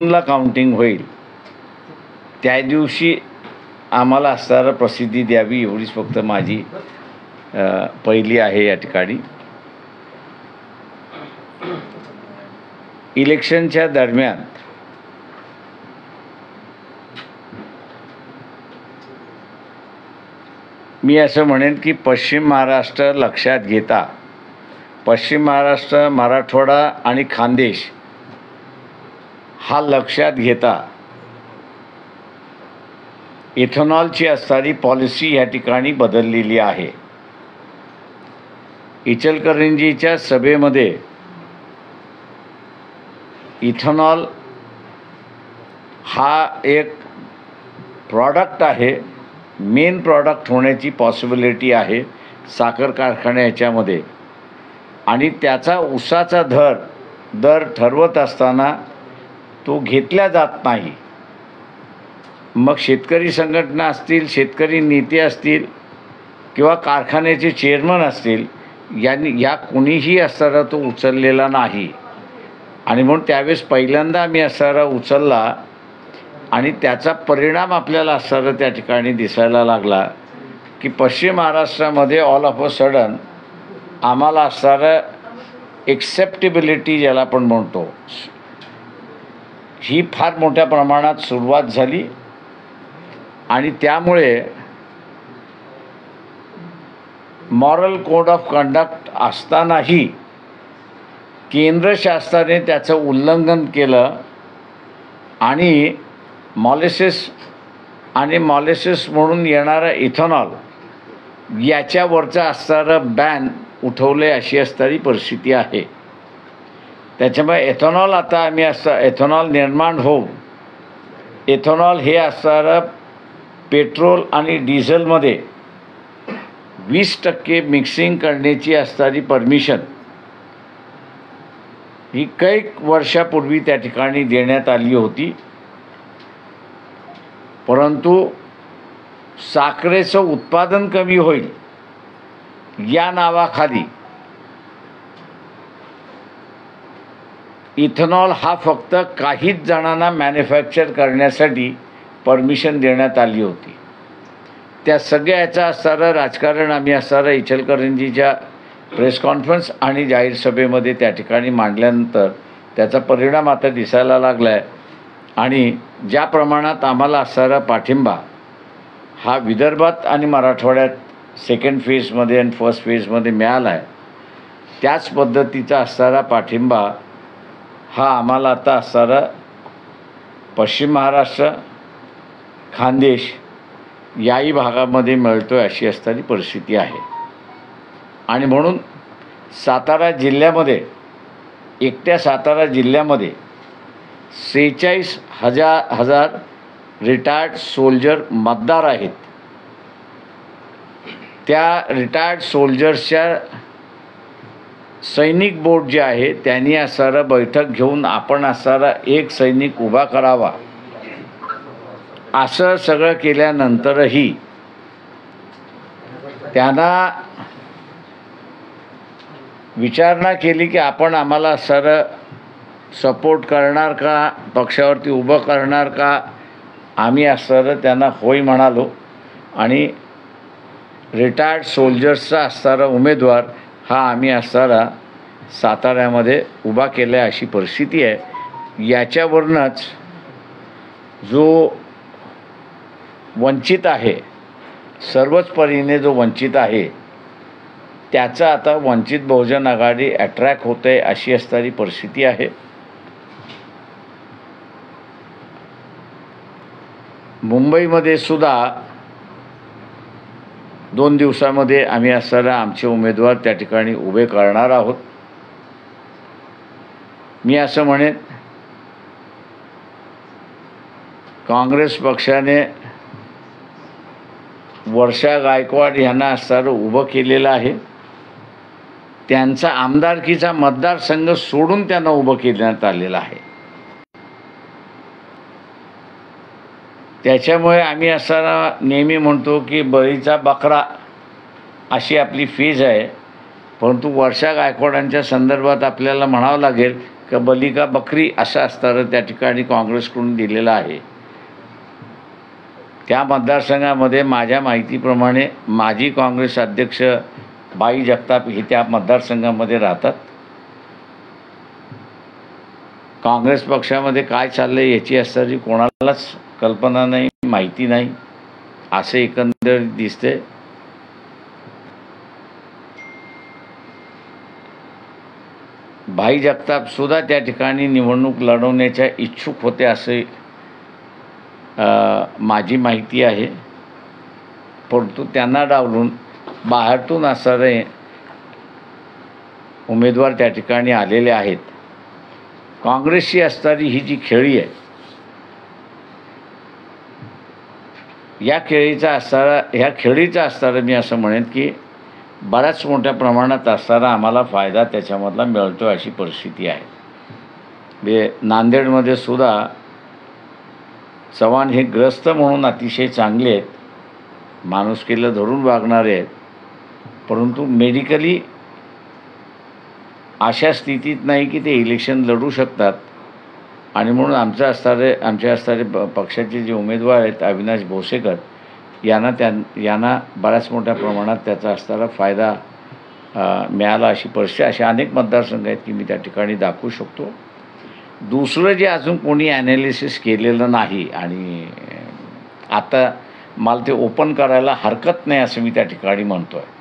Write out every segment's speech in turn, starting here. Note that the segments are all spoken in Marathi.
ला काउंटिंग होईल त्या दिवशी आम्हाला असणारा प्रसिद्धी द्यावी एवढीच फक्त माझी पहिली आहे या ठिकाणी. इलेक्शनच्या दरम्यान मी असं म्हणेन की पश्चिम महाराष्ट्र लक्षात घेता पश्चिम महाराष्ट्र, मराठवाडा आणि खानदेश हा लक्षात घेता इथेनॉलची असणारी पॉलिसी या ठिकाणी बदललेली आहे. इचलकरंजीच्या सभेमध्ये इथेनॉल हा एक प्रॉडक्ट आहे, मेन प्रॉडक्ट होण्याची पॉसिबिलिटी आहे साखर कारखान्या याच्यामध्ये. आणि त्याचा ऊसाचा दर ठरवत असताना तो घेतला जात नाही. मग शेतकरी संघटना असतील, शेतकरी नेते असतील किंवा कारखान्याचे चेअरमन असतील, या कोणीही असणारा तो उचललेला नाही. आणि म्हणून त्यावेळेस पहिल्यांदा आम्ही असणारा उचलला आणि त्याचा परिणाम आपल्याला असणारा त्या ठिकाणी दिसायला लागला की पश्चिम महाराष्ट्रामध्ये ऑल ऑफ अ सडन आम्हाला असणारं एक्सेप्टेबिलिटी ज्याला आपण म्हणतो ही फार मोठ्या प्रमाणात सुरुवात झाली. आणि त्यामुळे मॉरल कोड ऑफ कंडक्ट असतानाही केंद्र शासनाने त्याचं उल्लंघन केलं आणि मॉलिसेस म्हणून येणारा इथेनॉल याच्यावरचं असणारं बॅन उठवले अशी असणारी परिस्थिती आहे. त्याच्यामुळे एथेनॉल आता आम्ही एथेनॉल निर्माण होऊन एथेनॉल हे असणारं पेट्रोल आणि डिझेलमध्ये 20% मिक्सिंग करण्याची असणारी परमिशन ही कैक वर्षापूर्वी त्या ठिकाणी देण्यात आली होती. परंतु साखरेचं उत्पादन कमी होईल या नावाखाली इथेनॉल हा फक्त काहीच जणांना मॅन्युफॅक्चर करण्यासाठी परमिशन देण्यात आली होती. त्या सगळ्याचा असणारं राजकारण आम्ही असणारं इचलकरंजीच्या प्रेस कॉन्फरन्स आणि जाहीर सभेमध्ये त्या ठिकाणी मांडल्यानंतर त्याचा परिणाम आता दिसायला लागला आहे. आणि ज्या प्रमाणात आम्हाला असणारा पाठिंबा हा विदर्भात आणि मराठवाड्यात सेकंड फेजमध्ये आणि फर्स्ट फेजमध्ये मिळाला आहे, त्याच पद्धतीचा असणारा पाठिंबा हा आम्हाला आता असणारा पश्चिम महाराष्ट्र, खानदेश याही भागामध्ये मिळतो आहे अशी असणारी परिस्थिती आहे. आणि म्हणून सातारा जिल्ह्यामध्ये, एकट्या सातारा जिल्ह्यामध्ये 46,000 रिटायर्ड सोल्जर मतदार आहेत. त्या रिटायर्ड सोल्जर्सच्या सैनिक बोर्ड जे आहे त्यांनी असणारं बैठक घेऊन आपण असणारा एक सैनिक उभा करावा असं सगळं केल्यानंतरही त्यांना विचारणा केली की आपण आम्हाला असणारं सपोर्ट करणार का, पक्षावरती उभं करणार का. आम्ही असणारं त्यांना होय म्हणालो आणि रिटायर्ड सोल्जर्सचा असणारा उमेदवार हा आम्ही असणारा साताऱ्यामध्ये उभा केला आहे अशी परिस्थिती आहे. याच्यावरूनच जो वंचित आहे, सर्वच परीने जो वंचित आहे त्याचा आता वंचित बहुजन आघाडी अट्रॅक्ट होते अशी असणारी परिस्थिती आहे. मुंबईमध्ये सुद्धा 2 दिवसामध्ये आम्ही असणारा आमचे उमेदवार त्या ठिकाणी उभे करणार आहोत. मी असं म्हणेन काँग्रेस पक्षाने वर्षा गायकवाड यांना असणारं उभं केलेलं आहे. त्यांचा आमदारकीचा मतदारसंघ सोडून त्यांना उभं करण्यात आलेलं आहे. त्याच्यामुळे आम्ही असणारा नेहमी म्हणतो की बळीचा बकरा अशी आपली फीज आहे. परंतु वर्षा गायकवाडांच्या संदर्भात आपल्याला म्हणावं लागेल का बली का बकरी असं असणारं त्या ठिकाणी काँग्रेसकडून दिलेलं आहे. त्या मतदारसंघामध्ये माझ्या माहितीप्रमाणे माजी काँग्रेस अध्यक्ष बाई जगताप हे त्या मतदारसंघामध्ये राहतात. काँग्रेस पक्षामध्ये काय चाललं आहे याची असणारी कोणालाच कल्पना नाही, माहिती नाही, असे एकंदरीत दिसते. भाई जगताप सुद्धा त्या ठिकाणी निवडणूक लढवण्याच्या इच्छुक होते असे माझी माहिती आहे. परंतु त्यांना डावलून बाहेरतून असणारे उमेदवार त्या ठिकाणी आलेले आहेत. काँग्रेसची असणारी ही जी खेळी आहे, ह्या खेळीचा असणारा मी असं म्हणेन की बऱ्याच मोठ्या प्रमाणात असणारा आम्हाला फायदा त्याच्यामधला मिळतो अशी परिस्थिती आहे. नांदेडमध्ये सुद्धा चव्हाण हे ग्रस्त म्हणून अतिशय चांगले आहेत, माणुसकीला धरून वागणारे आहेत, परंतु मेडिकली अशा स्थितीत नाही की ते इलेक्शन लढू शकतात. आणि म्हणून आमच्या असणारे पक्षाचे जे उमेदवार आहेत अविनाश भोसेकर यांना बऱ्याच मोठ्या प्रमाणात त्याचा असणारा फायदा मिळाला अशी परिस्थिती. असे अनेक मतदारसंघ आहेत की मी त्या ठिकाणी दाखवू शकतो. दुसरं जे अजून कोणी ॲनालिसिस केलेलं नाही आणि आता मला ते ओपन करायला हरकत नाही असं मी त्या ठिकाणी म्हणतो आहे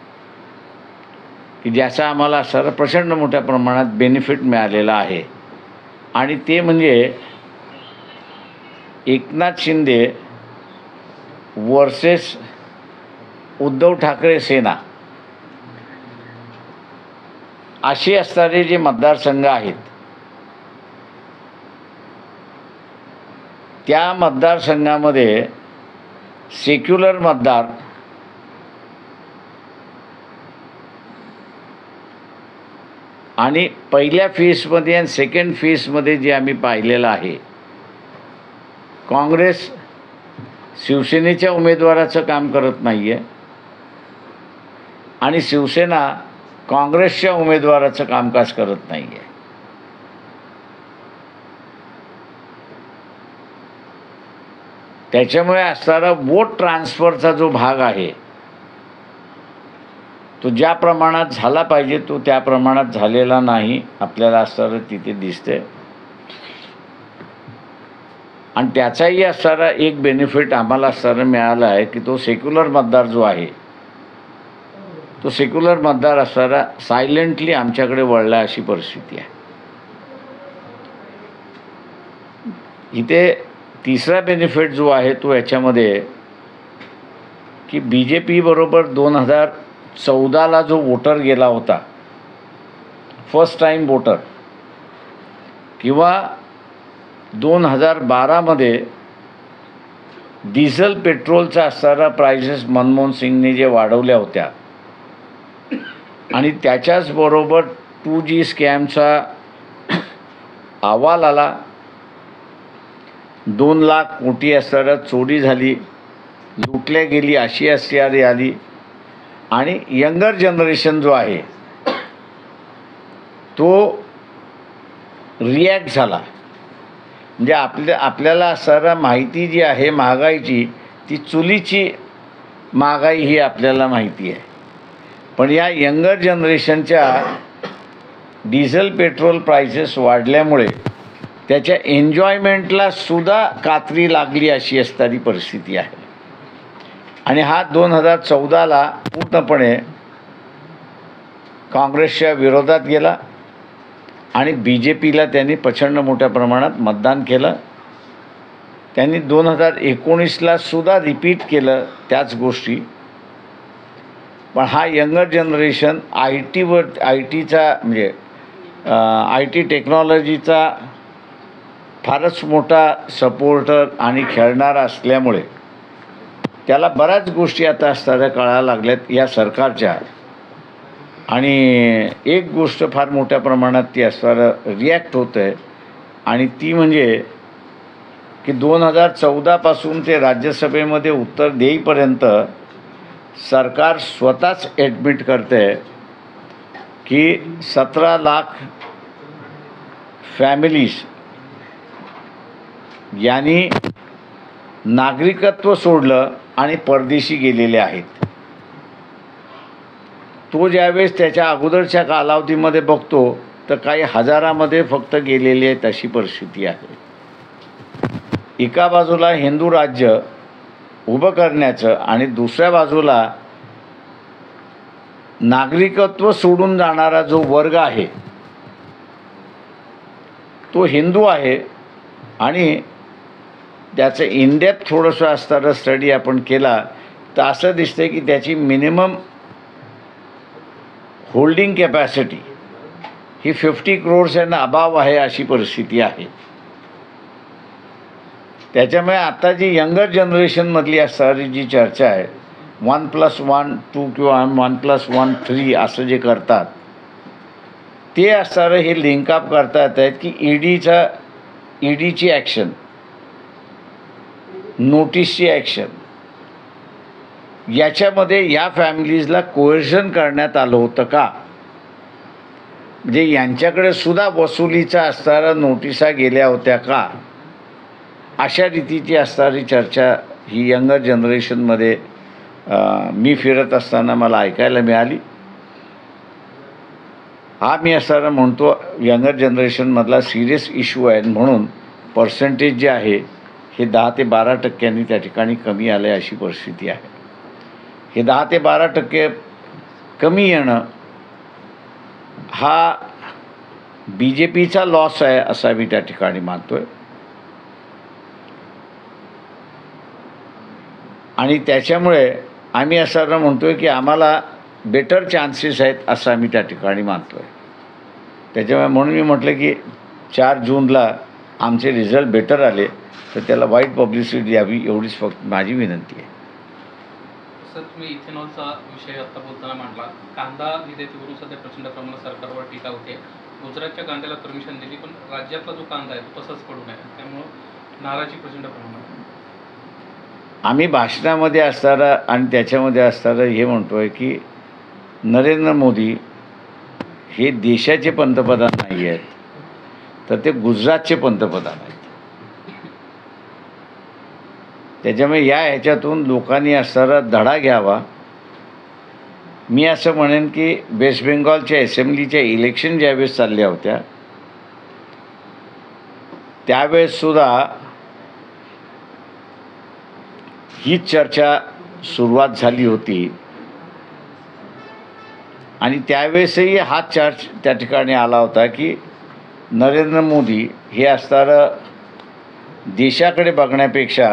की ज्याचा आम्हाला असणारा प्रचंड मोठ्या प्रमाणात बेनिफिट मिळालेला आहे. आणि ते म्हणजे एकनाथ शिंदे वर्सेस उद्धव ठाकरे सेना असे असणारे जे मतदारसंघ आहेत, त्या मतदारसंघामध्ये सेक्युलर मतदार आणि पहिल्या फेजमध्ये आणि सेकंड फेजमध्ये जे आम्ही पाहिलेलं आहे, काँग्रेस शिवसेनेच्या उमेदवाराचं काम करत नाही आहे आणि शिवसेना काँग्रेसच्या उमेदवाराचं कामकाज करत नाही आहे. त्याच्यामुळे असणारा वोट ट्रान्सफरचा जो भाग आहे तो ज्या प्रमाणात झाला पाहिजे तो त्या प्रमाणात झालेला नाही आपल्याला असणारं तिथे दिसते. आणि त्याचाही असणारा एक बेनिफिट आम्हाला असणारा मिळाला आहे की तो सेक्युलर मतदार जो आहे तो सेक्युलर मतदार असणारा सायलेंटली आमच्याकडे वळला अशी परिस्थिती आहे. इथे तिसरा बेनिफिट जो आहे तो याच्यामध्ये की BJP बरोबर 2014ला जो वोटर गेला होता, फर्स्ट टाईम वोटर, किंवा 2012मध्ये डिझेल पेट्रोलचा असणारा प्राइसेस मनमोहन सिंगने जे वाढवल्या होत्या आणि त्याच्याच बरोबर 2G स्कॅमचा अहवाल आला, 2 लाख कोटी असणारा चोरी झाली, लुटल्या गेली अशी असणारी आली. आणि यंगर जनरेशन जो आहे तो रिॲक्ट झाला. म्हणजे आपल्याला असणारा माहिती जी आहे महागाईची ती चुलीची महागाई ही आपल्याला माहिती आहे, पण या यंगर जनरेशनच्या डिझेल पेट्रोल प्राइसेस वाढल्यामुळे त्याच्या एन्जॉयमेंटला सुद्धा कात्री लागली अशी असणारी परिस्थिती आहे. आणि हा 2014ला पूर्णपणे काँग्रेसच्या विरोधात गेला आणि BJPला त्यांनी प्रचंड मोठ्या प्रमाणात मतदान केलं. त्यांनी 2019ला सुद्धा रिपीट केलं त्याच गोष्टी. पण हा यंगर जनरेशन IT टेक्नॉलॉजीचा फारच मोठा सपोर्टर आणि खेळणारा असल्यामुळे त्याला बऱ्याच गोष्टी आता असणाऱ्या कळायला लागल्यात या सरकारच्या. आणि एक गोष्ट फार मोठ्या प्रमाणात ती असणारं रिॲक्ट होतं आहे आणि ती म्हणजे की 2014पासून ते राज्यसभेमध्ये उत्तर देईपर्यंत सरकार स्वतःच ॲडमिट करते की 17 लाख फॅमिलीज यांनी नागरिकत्व सोडलं आणि परदेशी गेलेले आहेत. तो ज्यावेळेस त्याच्या अगोदरच्या कालावधीमध्ये बघतो तर काही हजारामध्ये फक्त गेलेले आहेत अशी परिस्थिती आहे. एका बाजूला हिंदू राज्य उभं करण्याचं आणि दुसऱ्या बाजूला नागरिकत्व सोडून जाणारा जो वर्ग आहे तो हिंदू आहे आणि त्याचं इनडेप्थ थोडंसं असणारा स्टडी आपण केला तर असं दिसतं की त्याची minimum holding capacity he 50 crores and above आहे अशी परिस्थिती आहे. त्याच्यामुळे आता जी यंगर जनरेशनमधली असणारी जी चर्चा आहे 1+1 2 किंवा 1+1 3 असं जे करतात ते असणारं हे लिंकअप करतात आहेत की ईडीची ॲक्शन, नोटीसची ॲक्शन याच्यामध्ये या फॅमिलीजला कोएर्शन करण्यात आलं होतं का, म्हणजे यांच्याकडे सुद्धा वसुलीचा असणारा नोटिसा गेल्या होत्या का, अशा रीतीची असणारी चर्चा ही यंगर जनरेशनमध्ये मी फिरत असताना मला ऐकायला मिळाली. हा मी असताना म्हणतो यंगर जनरेशनमधला सिरियस इश्यू आहे म्हणून पर्सेंटेज जे आहे हे 10 ते 12% त्या ठिकाणी कमी आलं आहे अशी परिस्थिती आहे. हे 10 ते 12% कमी येणं हा BJPचा लॉस आहे असा मी त्या ठिकाणी मानतोय. आणि त्याच्यामुळे आम्ही असं म्हणतोय की आम्हाला बेटर चान्सेस आहेत असं आम्ही त्या ठिकाणी मानतोय. त्याच्यामुळे म्हणून मी म्हटलं की 4 जूनला आमचे रिझल्ट बेटर आले तर त्याला वाईट पब्लिसिटी द्यावी एवढीच फक्त माझी विनंती आहे. सर, तुम्ही इथेनॉलचा विषय आता बोलताना मांडला. कांदा निर्यातीवरून सध्या प्रचंड प्रमाणात सरकारवर टीका होते. गुजरातच्या कांद्याला परमिशन दिली पण राज्यातला जो कांदा आहे तो तसाच पडून आहे, त्यामुळं नाराजी प्रचंड प्रमाणात. आम्ही भाषणामध्ये असणारा आणि त्याच्यामध्ये असणारं हे म्हणतोय की नरेंद्र मोदी हे देशाचे पंतप्रधान नाही आहेत तर ते गुजरातचे पंतप्रधान आहेत. त्याच्यामुळे ह्याच्यातून लोकांनी असणारा धडा घ्यावा. मी असं म्हणेन की वेस्ट बेंगॉलच्या असेंब्लीच्या इलेक्शन ज्यावेळेस चालल्या होत्या त्यावेळेससुद्धा हीच चर्चा सुरुवात झाली होती आणि त्यावेळेसही हा चर्च त्या ठिकाणी आला होता की नरेंद्र मोदी हे असणारं देशाकडे बघण्यापेक्षा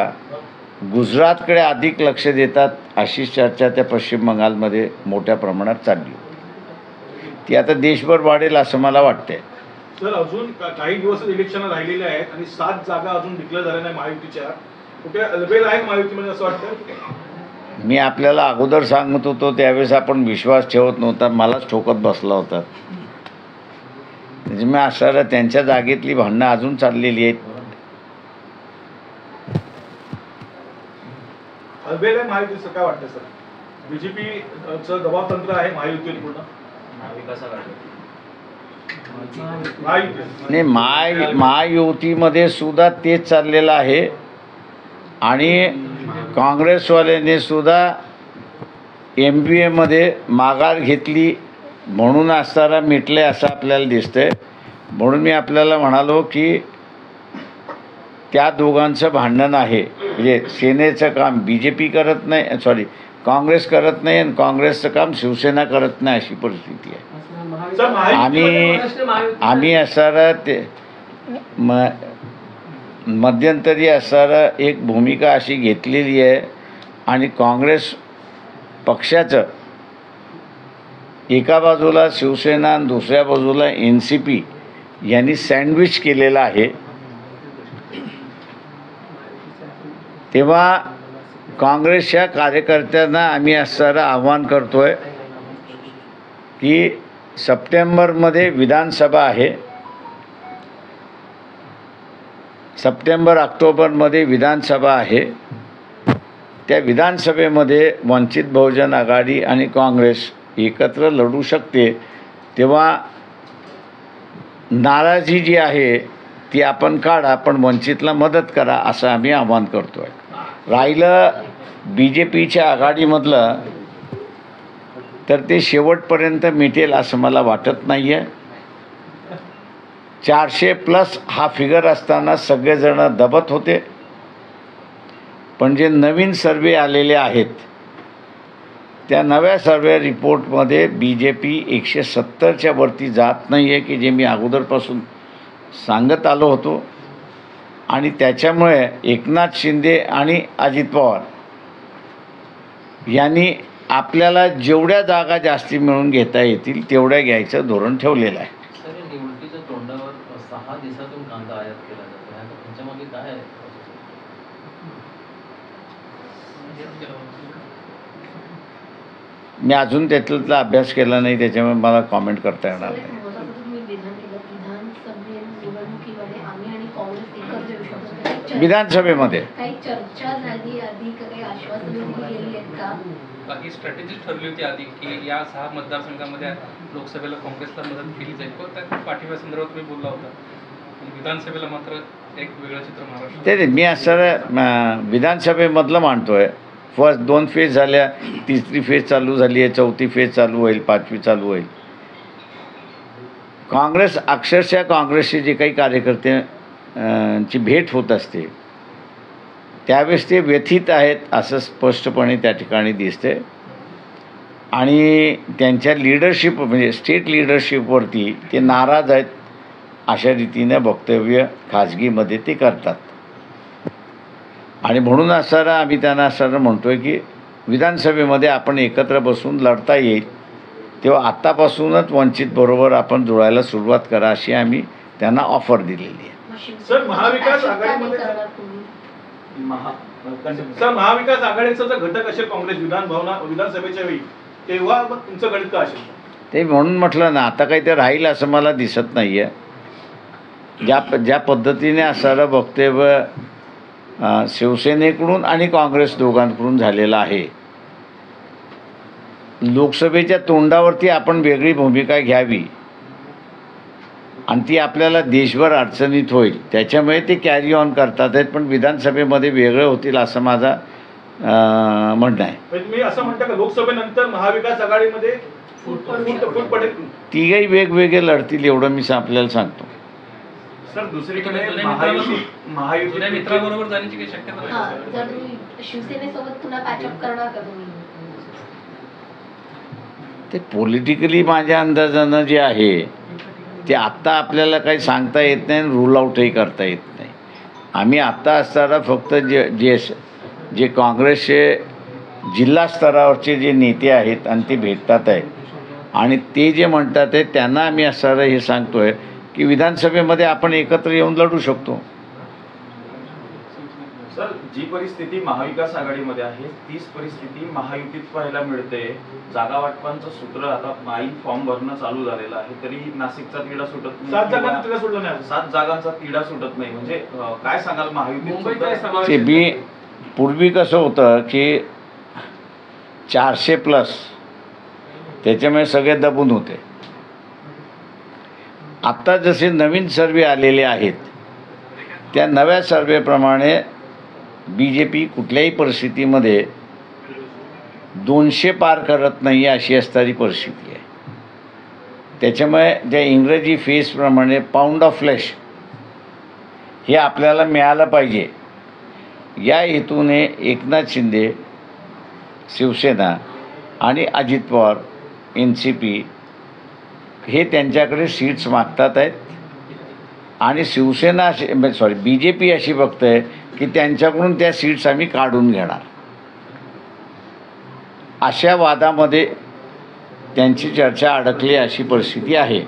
गुजरातकडे अधिक लक्ष देतात अशी चर्चा त्या पश्चिम बंगालमध्ये मोठ्या प्रमाणात चालली होती. ती आता देशभर वाढेल असं मला वाटतंय. सर, अजून काही दिवस इलेक्शन राहिलेले आहेत आणि 7 जागा अजून डिक्लेअर झाल्या नाही महायुतीच्या. कुठे अलबेल आहे महायुतीमध्ये असं वाटतं? मी आपल्याला अगोदर सांगत होतो त्यावेळेस आपण विश्वास ठेवत नव्हता, मलाच ठोकत बसला होता. म्हणजे मी असणारं त्यांच्या जागेतली भांडणं अजून चाललेली आहेत. अलबेल आहे महायुतीचं काय वाटतं सर? बीजेपीचं दबावतंत्र आहे महायुतीवर पूर्ण? नाही, महायुतीमध्ये सुद्धा तेच चाललेलं आहे आणि काँग्रेसवाल्यांनी सुद्धा MBAमध्ये माघार घेतली म्हणून असताना मिटले असं आपल्याला दिसतंय. म्हणून मी आपल्याला म्हणालो की त्या दोघांचं भांडण आहे. म्हणजे सेनेचं काम BJP करत नाही, काँग्रेस करत नाही आणि काँग्रेसचं काम शिवसेना करत नाही अशी परिस्थिती आहे. आम्ही असणारं ते मध्यंतरी असणारं एक भूमिका अशी घेतलेली आहे आणि काँग्रेस पक्षाचं एका बाजूला शिवसेना आणि दुसऱ्या बाजूला NCP यांनी सँडविच केलेलं आहे. तेव्हा काँग्रेसच्या कार्यकर्त्यांना आम्ही असणारं आव्हान करतोय की सप्टेंबरमध्ये विधानसभा आहे, सप्टेंबर-ऑक्टोबरमध्ये विधानसभा आहे. त्या विधानसभेमध्ये वंचित बहुजन आघाडी आणि काँग्रेस एकत्र लढू शकते. तेव्हा नाराजी जी आहे ती आपण काढा, पण वंचितला मदत करा असं आम्ही आवाहन करतो आहे. राहिलं BJPच्या आघाडीमधलं, तर ते शेवटपर्यंत मिटेल असं मला वाटत नाही आहे. 400+ हा फिगर असताना सगळेजण दबत होते, पण जे नवीन सर्वे आलेले आहेत त्या नव्या सर्वे रिपोर्टमध्ये BJP 170च्या वरती जात नाही आहे, की जे मी अगोदरपासून सांगत आलो होतो. आणि त्याच्यामुळे एकनाथ शिंदे आणि अजित पवार यांनी आपल्याला जेवढ्या जागा जास्ती मिळून घेता येतील तेवढ्या घ्यायचं धोरण ठेवलेलं आहे. सर, या निवडणुकीच्या तोंडावर 6 दिवसातून कांदा आयात केला जातो, त्याच्यामागे काय आहे? मी अजून त्यातला अभ्यास केला नाही, त्याच्यामुळे मला कॉमेंट करता येणार नाही. विधानसभेमध्ये काही चर्चा झाली, आधी काही आश्वासन दिली आहेत का? ही स्ट्रॅटेजी ठरली होती आधी की या 6 मतदारसंघामध्ये लोकसभेला काँग्रेसला मदत केली जाईल, पण त्या पाठिंब्यासंदर्भात तुम्ही बोलला होता. विधानसभेला मात्र एक वेगळं चित्र महाराष्ट्र. ते मी असं विधानसभेमधलं मांडतोय. फर्स्ट 2 फेज झाल्या, 3री फेज चालू झाली आहे, 4थी फेज चालू होईल, 5वी चालू होईल. काँग्रेस अक्षरशः काँग्रेसचे जे काही कार्यकर्ते ची भेट होत असते त्यावेळेस ते व्यथित आहेत असं स्पष्टपणे त्या ठिकाणी दिसते. आणि त्यांच्या लिडरशिप म्हणजे स्टेट लिडरशिपवरती ते नाराज आहेत अशा रीतीने वक्तव्य खाजगीमध्ये ते करतात. आणि म्हणून असं आम्ही त्यांना असं म्हणतो आहे की विधानसभेमध्ये आपण एकत्र बसून लढता येईल, तेव्हा आत्तापासूनच वंचितबरोबर आपण जुळायला सुरुवात करा अशी आम्ही त्यांना ऑफर दिलेली आहे. सर, महाविकास आघाडीमध्ये महाविकास आघाडीचा जर घटक असेल काँग्रेस विधानसभेच्या वेळी, तेव्हा मग तुमचं गणित का असेल? ते म्हणून म्हटलं ना, आता काही ते राहील असं मला दिसत नाही आहे. ज्या पद्धतीने असणारं वक्तव्य शिवसेनेकडून आणि काँग्रेस दोघांकडून झालेलं आहे, लोकसभेच्या तोंडावरती आपण वेगळी भूमिका घ्यावी आणि ती आपल्याला देशभर अडचणीत होईल, त्याच्यामुळे ते कॅरी ऑन करतात आहेत. पण विधानसभेमध्ये वेगळं होतील असं माझा म्हणणं आहे. मी असं म्हणतो का लोकसभेनंतर महाविकास आघाडीमध्ये फूट पडेल? तिघही वेगवेगळे लढतील एवढं मी आपल्याला सांगतो. सर, दुसरीकडे जुन्या मित्राबरोबर जाण्याची काही शक्यता नाही? जर तुम्ही शिवसेनेसोबत पुन्हा पॅचअप करणार का तुम्ही? ते पॉलिटिकली माझ्या अंदाजानं जे आहे ते आत्ता आपल्याला काही सांगता येत नाही, रूल आउटही करता येत नाही. आम्ही आत्ता असताना फक्त जे काँग्रेसचे जिल्हा स्तरावरचे जे नेते आहेत आणि ते भेटतात आहेत आणि ते जे म्हणतात आहे त्यांना आम्ही असताना हे सांगतो आहे की विधानसभेमध्ये आपण एकत्र येऊन लढू शकतो. सर, जी परिस्थिती महाविकास आघाडीमध्ये आहे तीच परिस्थिती महायुतीत पाहायला मिळते. जागा वाटपांचं सूत्र आता माई फॉर्म भरणं चालू झालेलं आहे, तरी नाशिकचा तिढा सुटत नाही. 7 जागांचा तिढा सुटला नाही. 7 जागांचा तिढा सुटत नाही. म्हणजे काय सांगाल महायुतीत? ते मी पूर्वी कसं होतं की 400+ त्याच्यामुळे सगळे दबून होते. आत्ता जसे नवीन सर्वे आलेले आहेत त्या नव्या सर्वेप्रमाणे BJP कुठल्याही परिस्थितीमध्ये 200 पार करत नाही अशी असणारी परिस्थिती आहे. त्याच्यामुळे त्या इंग्रजी फेसप्रमाणे पाऊंड ऑफ फ्लेश हे आपल्याला मिळालं पाहिजे. या हेतूने एकनाथ शिंदे, शिवसेना आणि अजित पवार NCP हे त्यांच्याकडे सीट्स मागतात आहेत. आणि शिवसेना BJP अशी बघते की त्यांच्याकडून त्या सीट्स आम्ही काढून घेणार. अशा वादामध्ये त्यांची चर्चा अडकली अशी परिस्थिती आहे.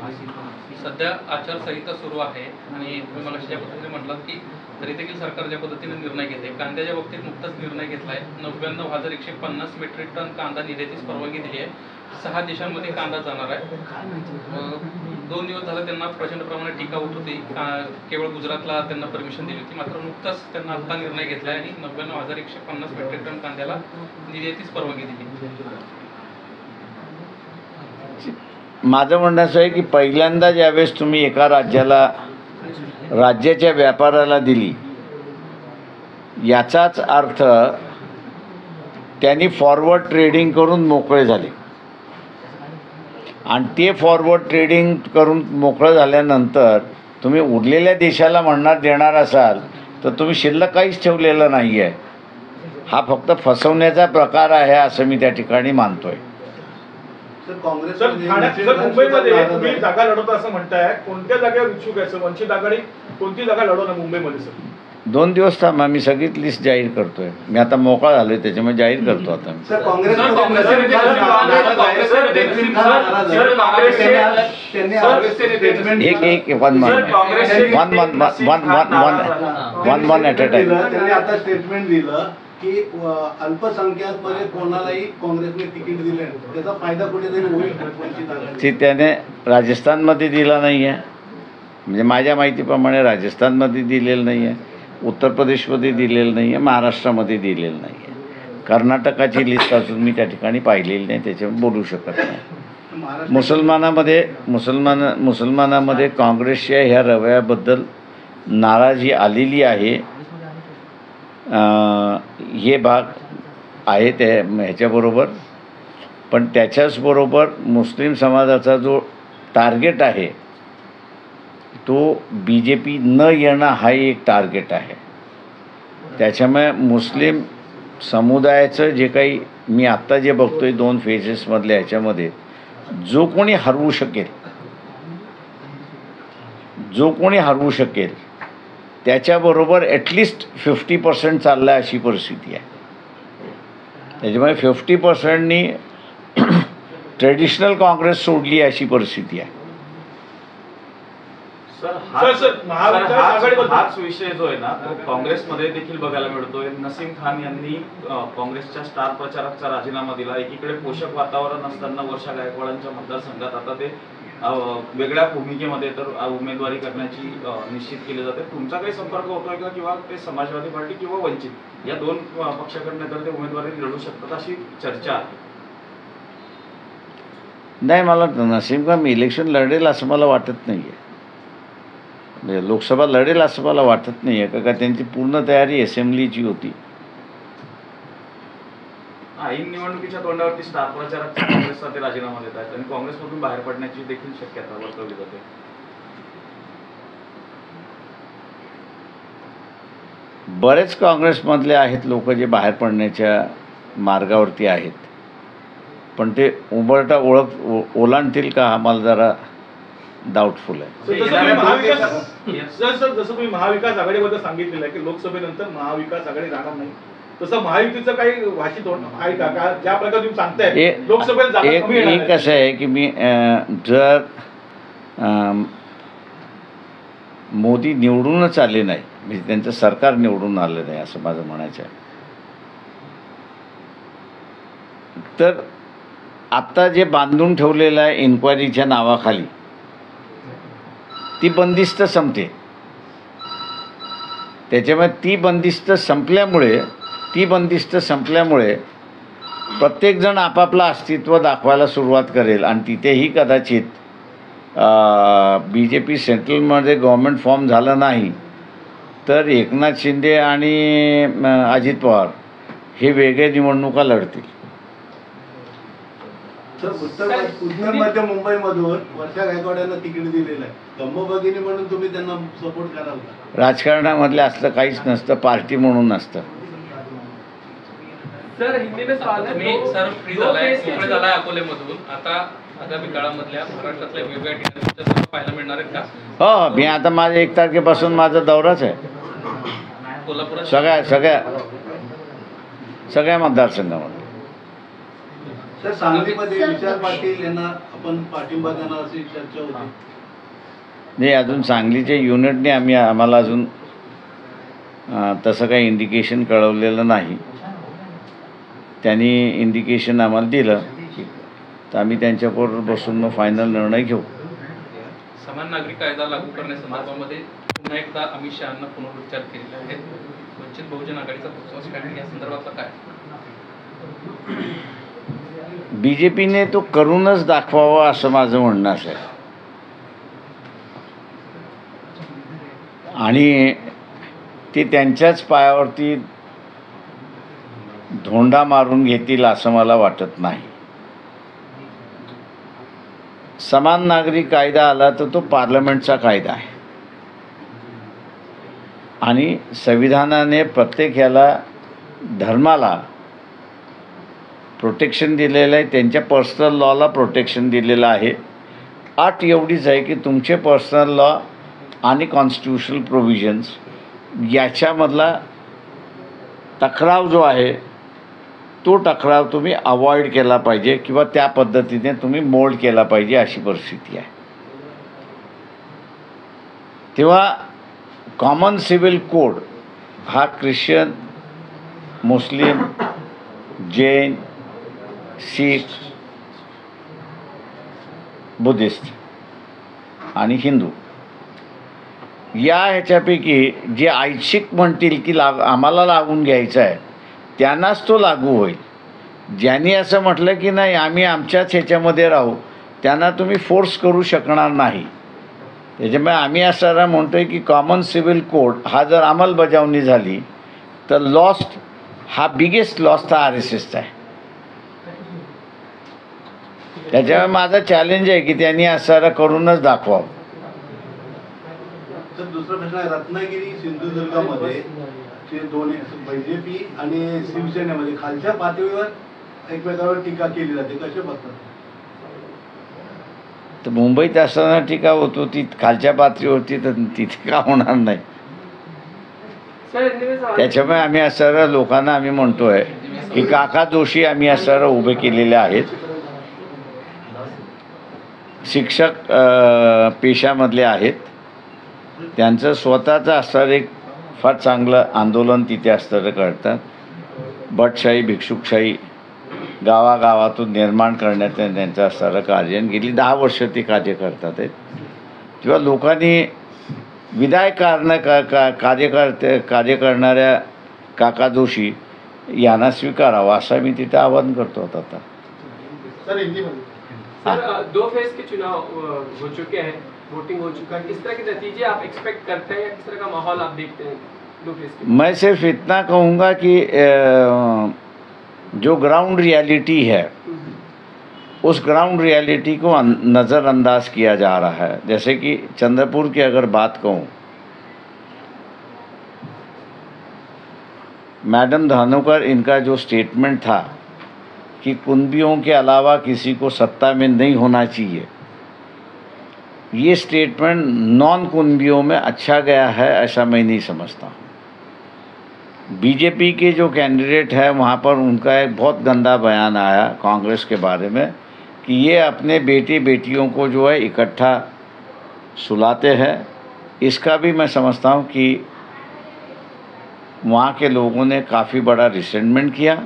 सध्या आचारसंहिता सुरू आहे आणि तुम्ही मला ज्या पद्धतीने म्हटलात की तरी देखील सरकार ज्या पद्धतीने निर्णय घेते, कांद्याच्या बाबतीत नुकताच निर्णय घेतला आहे. 99,150 मेट्रिक टन कांदा निर्यातीस परवानगी दिली आहे. 6 देशांमध्ये कांदा जाणार आहे. 2 दिवस झाले त्यांना प्रचंड प्रमाणात टीका होत होती, केवळ गुजरातला त्यांना परमिशन दिली होती. मात्र नुकताच त्यांना आता निर्णय घेतला आहे आणि 99,150 मेट्रिक टन कांद्याला निर्यातीस परवानगी दिली. माझं म्हणणं असं आहे की पहिल्यांदा ज्यावेळेस तुम्ही एका राज्याच्या व्यापाराला दिली, याचाच अर्थ त्यांनी फॉरवर्ड ट्रेडिंग करून मोकळे झाले आणि ते फॉरवर्ड ट्रेडिंग करून मोकळं झाल्यानंतर तुम्ही उरलेल्या देशाला देणार असाल तर तुम्ही शिल्लक काहीच ठेवलेलं नाही आहे. हा फक्त फसवण्याचा प्रकार आहे असं मी त्या ठिकाणी मानतोय. सर मुंबईमध्ये तुम्ही जागा लढवता असं म्हणताय, कोणत्या जागेवर इच्छुक आहे सर? वंचित आघाडी कोणती जागा लढवणार मुंबईमध्ये सर? 2 दिवस थांबा, मी सगळीच लिस्ट जाहीर करतोय. मी आता मोकळा झालोय त्याच्यामुळे जाहीर करतो आता. एक वन ॲट अ टाइम. त्यांनी आता स्टेटमेंट दिलं की अल्पसंख्याकमध्ये कोणालाही काँग्रेसने तिकीट दिले, त्याचा फायदा कुठेतरी होईल. ती त्याने राजस्थानमध्ये दिला नाही आहे, म्हणजे माझ्या माहितीप्रमाणे राजस्थानमध्ये दिलेलं नाही आहे, उत्तर प्रदेशमध्ये दिलेलं नाही आहे, महाराष्ट्रामध्ये दिलेलं नाही आहे. कर्नाटकाची लिस्ट अजून मी त्या ठिकाणी पाहिलेली नाही, त्याच्यावर बोलू शकत नाही. मुसलमानामध्ये काँग्रेसच्या ह्या रवैयाबद्दल नाराजी आलेली आहे. हे भाग आहे त्या ह्याच्याबरोबर, पण त्याच्याचबरोबर मुस्लिम समाजाचा जो टार्गेट आहे तो BJP न येणं हा एक टार्गेट आहे. त्याच्यामुळे मुस्लिम समुदायाचं जे काही मी आत्ता जे बघतोय 2 फेजेसमधल्या ह्याच्यामध्ये जो कोणी हरवू शकेल त्याच्याबरोबर ॲटलिस्ट 50% चाललं आहे अशी परिस्थिती आहे. त्याच्यामुळे 50%नी ट्रेडिशनल काँग्रेस सोडली अशी परिस्थिती आहे. हाच विषय जो आहे ना तो काँग्रेसमध्ये देखील बघायला मिळतोय. नसीम खान यांनी काँग्रेसच्या स्टार प्रचारकचा राजीनामा दिला. एकीकडे पोषक वातावरण असताना वर्षा गायकवाडांच्या मतदारसंघात आता ते वेगळ्या भूमिकेमध्ये तर उमेदवारी करण्याची निश्चित केली जाते. तुमचा काही संपर्क होतोय का, किंवा ते समाजवादी पार्टी किंवा वंचित या 2 पक्षाकडनं तर ते उमेदवारी लढू शकतात अशी चर्चा आहे? नाही, मला नसीम खान इलेक्शन लढेल असं मला वाटत नाही आहे. म्हणजे लोकसभा लढेल असं मला वाटत नाही आहे, का त्यांची पूर्ण तयारी असेंब्लीची होती. ऐन निवडणुकीच्या तोंडावरती स्टार प्रचारक काँग्रेसचा ते राजीनामा देत आहेत आणि काँग्रेसमधून बाहेर पडण्याची देखील शक्यता वर्तवली जाते. बरेच काँग्रेसमधले आहेत लोक जे बाहेर पडण्याच्या मार्गावरती आहेत, पण ते उंबरठा ओलांडतील का हा मला जरा डाऊटफुल आहे. जसं तुम्ही महाविकास आघाडीबद्दल सांगितलेलं आहे की लोकसभेनंतर महाविकास आघाडी राहणार नाही, तसं महायुतीचं काही भाषित आहे का? ज्या प्रकारे तुम्ही सांगताय लोकसभेला जागा कमी येणार आहे. कसं आहे की मी जर मोदी निवडूनच आले नाही, म्हणजे त्यांचं सरकार निवडून आलं नाही असं माझं म्हणायचं आहे, तर आत्ता जे बांधून ठेवलेलं आहे इन्क्वायरीच्या नावाखाली ती बंदिस्त संपते. त्याच्यामुळे ती बंदिस्त संपल्यामुळे प्रत्येकजण आपापलं अस्तित्व दाखवायला सुरुवात करेल आणि तिथेही कदाचित BJP सेंट्रलमध्ये गव्हर्नमेंट फॉर्म झालं नाही तर एकनाथ शिंदे आणि अजित पवार हे वेगळे निवडणुका लढतील. उत्तर मध्य मुंबईमधून वर्षा गायकवाड यांना तिकीट दिलेलं आहे. धम्मभगिनी म्हणून तुम्ही त्यांना सपोर्ट कराल का? राजकारणामधलं असलं काहीच नसतं, पार्टी म्हणून नसतं. सर हिंदी में सवाल है. मी सर फ्री झालाय अकोलेमधून. आता आगामी काळामधल्या महाराष्ट्रातल्या वेगवेगळ्या ठिकाणी पाहायला मिळणार आहेत का? हो, मी आता माझ्या 1 तारखेपासून माझा दौराच आहे कोल्हापुरात सगळ्या मतदारसंघामध्ये. सर सांगलीमध्ये विशाल पाटील यांना आपण पाठिंबा देणार अशी चर्चा होती. नाही, अजून सांगलीच्या युनिटने आम्हाला अजून तसं काही इंडिकेशन कळवलेलं नाही. त्यांनी इंडिकेशन आम्हाला दिलं तर आम्ही त्यांच्याबरोबर बसून मग फायनल निर्णय घेऊ. समान नागरिक कायदा लागू करण्यासंदर्भामध्ये पुन्हा एकदा अमित शहांना पुनरुच्चार केलेले आहेत. वंचित बहुजन आघाडीचा पक्ष या संदर्भातला काय? BJPने तो करूनच दाखवावा असं माझं म्हणणं आहे. आणि ते त्यांच्याच पायावरती धोंडा मारून घेतील असं मला वाटत नाही. समान नागरी कायदा आला तर तो पार्लमेंटचा कायदा आहे आणि संविधानाने प्रत्येक ह्याला धर्माला प्रोटेक्शन दिलेलं आहे, त्यांच्या पर्सनल लॉला प्रोटेक्शन दिलेलं आहे. अट एवढीच आहे की तुमचे पर्सनल लॉ आणि कॉन्स्टिट्यूशनल प्रोव्हिजन्स याच्यामधला टकराव जो आहे तो टकराव तुम्ही अवॉइड केला पाहिजे किंवा त्या पद्धतीने तुम्ही मोल्ड केला पाहिजे अशी परिस्थिती आहे. तेव्हा कॉमन सिव्हिल कोड हा ख्रिश्चन, मुस्लिम, जैन, शीख, बुद्धिस्ट आणि हिंदू या ह्याच्यापैकी जे ऐच्छिक म्हणतील की आम्हाला लागून घ्यायचं आहे त्यांनाच तो लागू होईल. ज्यांनी असं म्हटलं की नाही आम्ही आमच्याच ह्याच्यामध्ये राहू त्यांना तुम्ही फोर्स करू शकणार नाही. त्याच्यामुळे आम्ही असं म्हणतो आहे की कॉमन सिव्हिल कोड हा जर अंमलबजावणी झाली तर लॉस्ट हा बिगेस्ट लॉस तर RSSचा आहे. त्याच्यामुळे माझा चॅलेंज आहे की त्यांनी असं करूनच दाखवावं. तर दुसरा प्रश्न आहे, रत्नागिरी सिंधुदुर्गामध्ये ते दोन्ही BJP आणि शिवसेनेमध्ये खालच्या पातळीवर एकमेकांवर टीका केली जाते, कसे बघतात? तर मुंबईत असताना टीका होत होती खालच्या पातळीवरती, तर तिथे का होणार नाही. त्याच्यामुळे आम्ही असं लोकांना आम्ही म्हणतोय की काका जोशी आम्ही असं उभे केलेले आहेत. शिक्षक पेशामधले आहेत, त्यांचं स्वतःचं असणारं एक फार चांगलं आंदोलन तिथे असणारं करतात. बटशाही, भिक्षुकशाही गावागावातून निर्माण करण्यात त्यांचं असणारं कार्य गेली 10 वर्ष ते कार्य करतात आहेत. किंवा लोकांनी विधायकारणं कार्य करणाऱ्या काका जोशी यांना स्वीकारावं असं मी तिथे आवाहन करतो आता. सर 2 फेज के चुनाव हो चुके हैं, वोटिंग हो चुका है, किस तरह के नतीजे आप एक्सपेक्ट करते हैं, किस तरह का माहौल आप देखते हैं 2 फेज के? मैं सिर्फ इतना कहूँगा कि जो ग्राउंड रियलिटी है उस ग्राउंड रियलिटी को नज़रअंदाज किया जा रहा है. जैसे कि चंद्रपुर की अगर बात कहूँ, मैडम धानोकर इनका जो स्टेटमेंट था कि कुंबियों के अलावा किसी को सत्ता में नहीं होना चाहिए, ये स्टेटमेंट नॉन कुंबियों में अच्छा गया है ऐसा मैं नहीं समझता. BJP के जो कैंडिडेट है वहाँ पर उनका एक बहुत गंदा बयान आया कांग्रेस के बारे में कि ये अपने बेटी बेटियों को जो है इकट्ठा सुलाते हैं. इसका भी मैं समझता हूँ कि वहाँ के लोगों ने काफ़ी बड़ा रिसेंटमेंट किया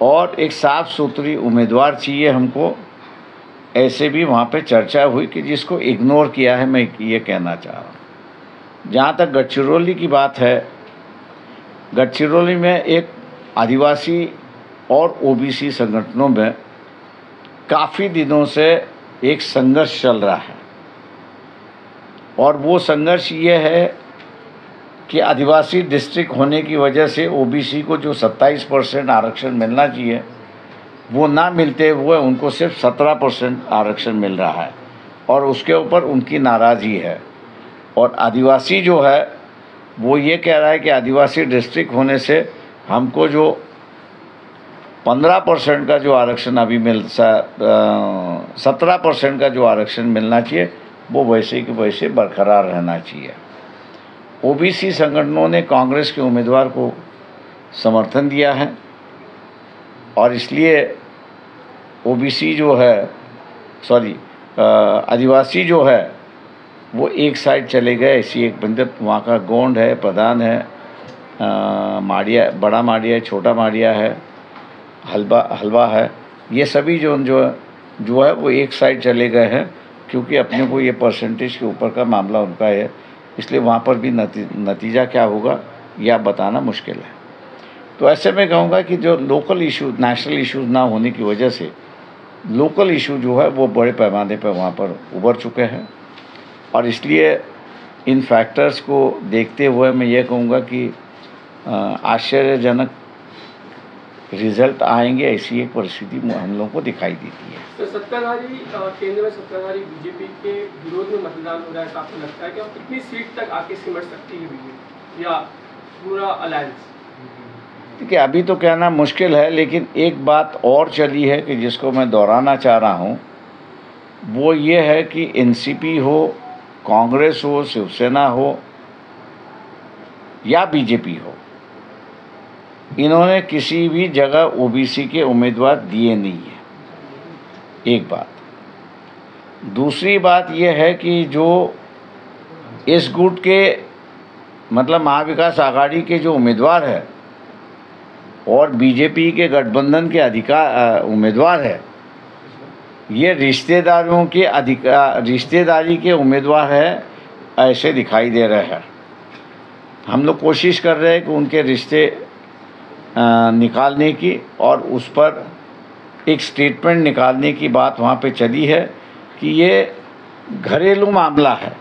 और एक साफ सुथरी उम्मीदवार चाहिए हमको. ऐसे भी वहाँ पे चर्चा हुई कि जिसको इग्नोर किया है, मैं ये कहना चाह रहा हूँ. जहाँ तक गढ़चिरौली की बात है, गढ़चिरौली में एक आदिवासी और OBC संगठनों में काफ़ी दिनों से एक संघर्ष चल रहा है और वो संघर्ष ये है कि आदिवासी डिस्ट्रिक्ट होने की वजह से OBC को जो 27% आरक्षण मिलना चाहिए वो ना मिलते हुए उनको सिर्फ 17% आरक्षण मिल रहा है और उसके ऊपर उनकी नाराज़गी है. और आदिवासी जो है वो ये कह रहा है कि आदिवासी डिस्ट्रिक्ट होने से हमको जो 15% का जो आरक्षण अभी 17% का जो आरक्षण मिलना चाहिए वो वैसे कि वैसे बरकरार रहना चाहिए. OBC संगठनों ने कांग्रेस के उम्मीदवार को समर्थन दिया है और इसलिए OBC जो है आदिवासी जो है वो एक साइड चले गए. ऐसी एक बंदे वहाँ का गोंड है, प्रधान है, माड़िया, बड़ा माड़िया है, छोटा माड़िया है, हलवा है, ये सभी जो है वो एक साइड चले गए हैं क्योंकि अपने को ये परसेंटेज के ऊपर का मामला उनका है. इसलिए वहाँ पर भी नतीजा क्या होगा यह बताना मुश्किल है. तो ऐसे में कहूँगा कि जो लोकल इशू, नेशनल इश्यूज ना होने की वजह से लोकल इशू जो है वो बड़े पैमाने पर वहाँ पर उभर चुके हैं, और इसलिए इन फैक्टर्स को देखते हुए मैं ये कहूँगा कि आश्चर्यजनक रिजल्ट आएंगे, ऐसी एक परिस्थिति हम लोगों को दिखाई देती है। तो सत्ताधारी केंद्र में सत्ताधारी बीजेपी के विरोध में मतदान हो रहा है, तो आपको लगता है कि अब कितनी सीट तक आके सिमट सकती है बीजेपी या पूरा अलायंस? देखिए, अभी तो कहना मुश्किल है, लेकिन एक बात और चली है कि जिसको मैं दोहराना चाह रहा हूँ, वो ये है कि एनसीपी हो, कांग्रेस हो, शिवसेना हो या बीजेपी हो, इन्होंने किसी भी जगह ओबीसी के उम्मीदवार दिए नहीं है, एक बात। दूसरी बात यह है कि जो इस गुट के मतलब महाविकास आघाड़ी के जो उम्मीदवार है और बीजेपी के गठबंधन के उम्मीदवार है, ये रिश्तेदारों के रिश्तेदारी के उम्मीदवार है, ऐसे दिखाई दे रहे हैं। हम लोग कोशिश कर रहे हैं कि उनके रिश्ते निकालने की, और उस पर एक स्टेटमेंट निकालने की बात वहाँ पे चली है कि ये घरेलू मामला है,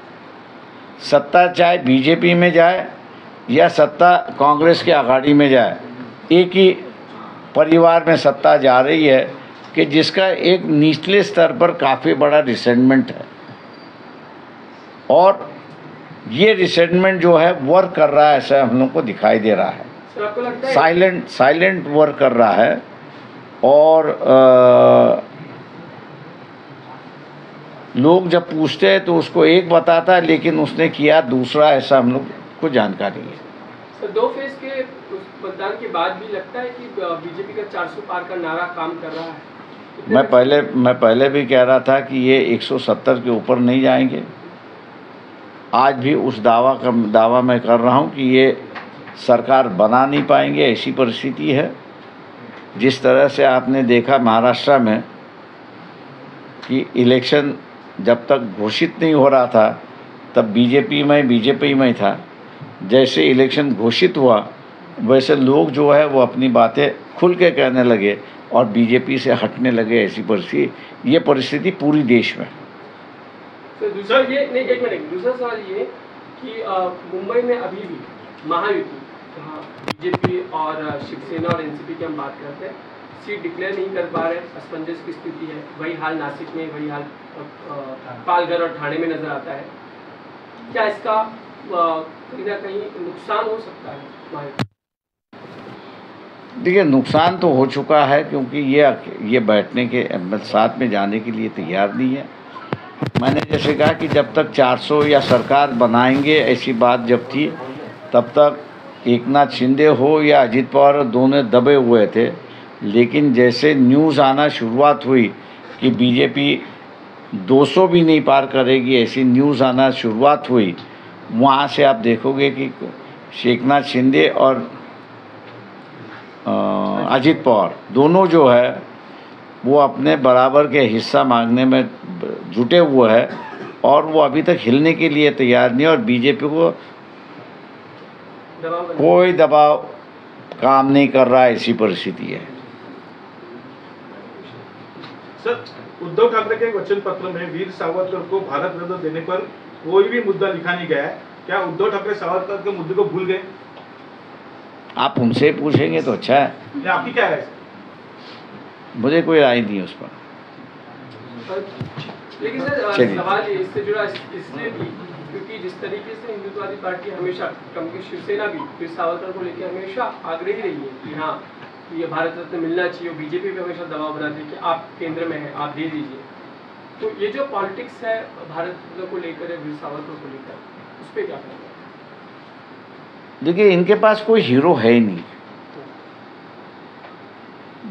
सत्ता चाहे बीजेपी में जाए या सत्ता कांग्रेस के आघाड़ी में जाए, एक ही परिवार में सत्ता जा रही है, कि जिसका एक निचले स्तर पर काफ़ी बड़ा रिसेंटमेंट है, और ये रिसेंटमेंट जो है वर्क कर रहा है, ऐसा हम लोग को दिखाई दे रहा है। साइलेंट वर्क कर रहा है, और लोग जब पूछते हैं तो उसको एक बताता है, लेकिन उसने किया दूसरा, ऐसा हम लोग को जानकारी है। तो 2 फेज के मतदान के बाद भी लगता है कि बीजेपी का 400 पार का नारा काम कर रहा है? मैं पहले भी कह रहा था कि ये 170 के ऊपर नहीं जाएंगे। आज भी उस दावा मैं कर रहा हूँ कि ये सरकार बना नहीं पाएंगे, ऐसी परिस्थिति है। जिस तरह से आपने देखा महाराष्ट्र में कि इलेक्शन जब तक घोषित नहीं हो रहा था तब बीजेपी में था, जैसे इलेक्शन घोषित हुआ वैसे लोग जो है वो अपनी बातें खुल के कहने लगे और बीजेपी से हटने लगे, ऐसी परिस्थिति पूरी देश में। तो दूसरा ये नहीं, एक मिनट, दूसरा सवाल ये कि मुंबई में अभी भी महायुति, जहाँ बीजेपी और शिवसेना और एनसीपी की हम बात करते हैं, सीट डिक्लेयर नहीं कर पा रहे, असमंजस की स्थिति है। वही हाल नासिक में, वही हाल पालघर और ठाणे में नजर आता है। क्या इसका कहीं ना कहीं नुकसान हो सकता है महायुति? देखिए, नुकसान तो हो चुका है, क्योंकि ये बैठने के साथ में जाने के लिए तैयार नहीं है। मैंने जैसे कहा कि जब तक 400 या सरकार बनाएंगे ऐसी बात जब थी, तब तक एकनाथ शिंदे हो या अजित पवार दोनों दबे हुए थे। लेकिन जैसे न्यूज़ आना शुरुआत हुई कि बीजेपी 200 भी नहीं पार करेगी, ऐसी न्यूज़ आना शुरुआत हुई, वहाँ से आप देखोगे कि एकनाथ शिंदे और अजित पवार दोनों जो है वो अपने बराबर के हिस्सा मांगने में जुटे हुए हैं, और वो अभी तक हिलने के लिए तैयार नहीं, और बीजेपी को कोई दबाव काम नहीं कर रहा है, ऐसी परिस्थिति है। सर, उद्धव ठाकरे के वचन पत्र में वीर सावरकर को भारत रत्न देने पर कोई भी मुद्दा लिखा नहीं गया है। क्या उद्धव ठाकरे सावरकर के मुद्दे को भूल गए? आप उनसे पूछेंगे तो अच्छा है। आपकी क्या राय? मुझे कोई राय नहीं है उस पर। लेकिन सर, सवाल इससे जुड़ा इसलिए भी क्योंकि जिस तरीके से हिंदुत्ववादी पार्टी हमेशा, क्योंकि शिवसेना भी वीर सावरकर को लेकर हमेशा आग्रही रही है कि हाँ ये भारत रत्न मिलना चाहिए, बीजेपी भी हमेशा दबाव बनाती है कि आप केंद्र में हैं, आप दे दीजिए। तो ये जो पॉलिटिक्स है भारत रत्न को लेकर, वीर सावरकर को लेकर, उस पर क्या कहना? देखिए, इनके पास कोई हीरो है ही नहीं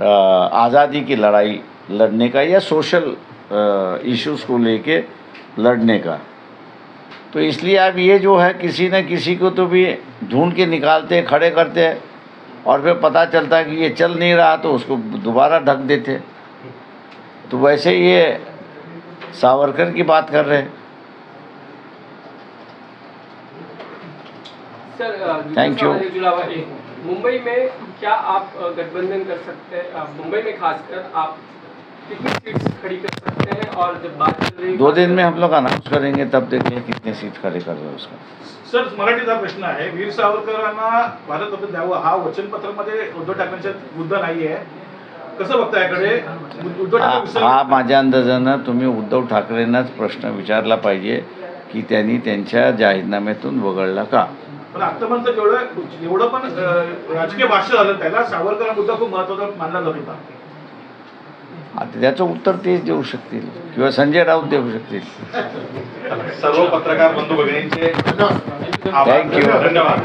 आज़ादी की लड़ाई लड़ने का या सोशल इश्यूज को लेके लड़ने का। तो इसलिए अब ये जो है किसी न किसी को तो भी ढूंढ के निकालते, खड़े करते हैं, और फिर पता चलता है कि ये चल नहीं रहा तो उसको दोबारा ढक देते। तो वैसे ये सावरकर की बात कर रहे हैं। Sir Thank you. जुड़ा हुआ है। मुंबई में क्या आप गठबंधन कर सकते हैं? मुंबई में खासकर आप कितनी सीट्स खड़ी कर सकते हैं? और जब बात चल रही है 2 दिन में हम लोग अनाउंस करेंगे, तब देखिए कितने सीट खड़े कर रहे हैं उसका. सर मराठीचा प्रश्न आहे, वीर सावरकरांना भारतरत्न द्यावं हा वचनपत्रामध्ये उद्धव ठाकरेंच्या मुद्दा नाहीये, कसं बघता याकडे? उद्धव ठाकरे हा माझ्या अंदाजानं तुम्ही उद्धव ठाकरेंनाच प्रश्न विचारला पाहिजे की त्यांनी त्यांच्या जाहीरनाम्यातून वगळला का. पण आतापर्यंत जेवढं पण राजकीय भाष्य झालं त्याला सावरकर मुद्दा खूप महत्वाचा मानला जात होता. आता त्याचं उत्तर तेच देऊ शकतील किंवा संजय राऊत देऊ शकतील. सर्व पत्रकार बंधू भगिनींचे थँक्यू. धन्यवाद.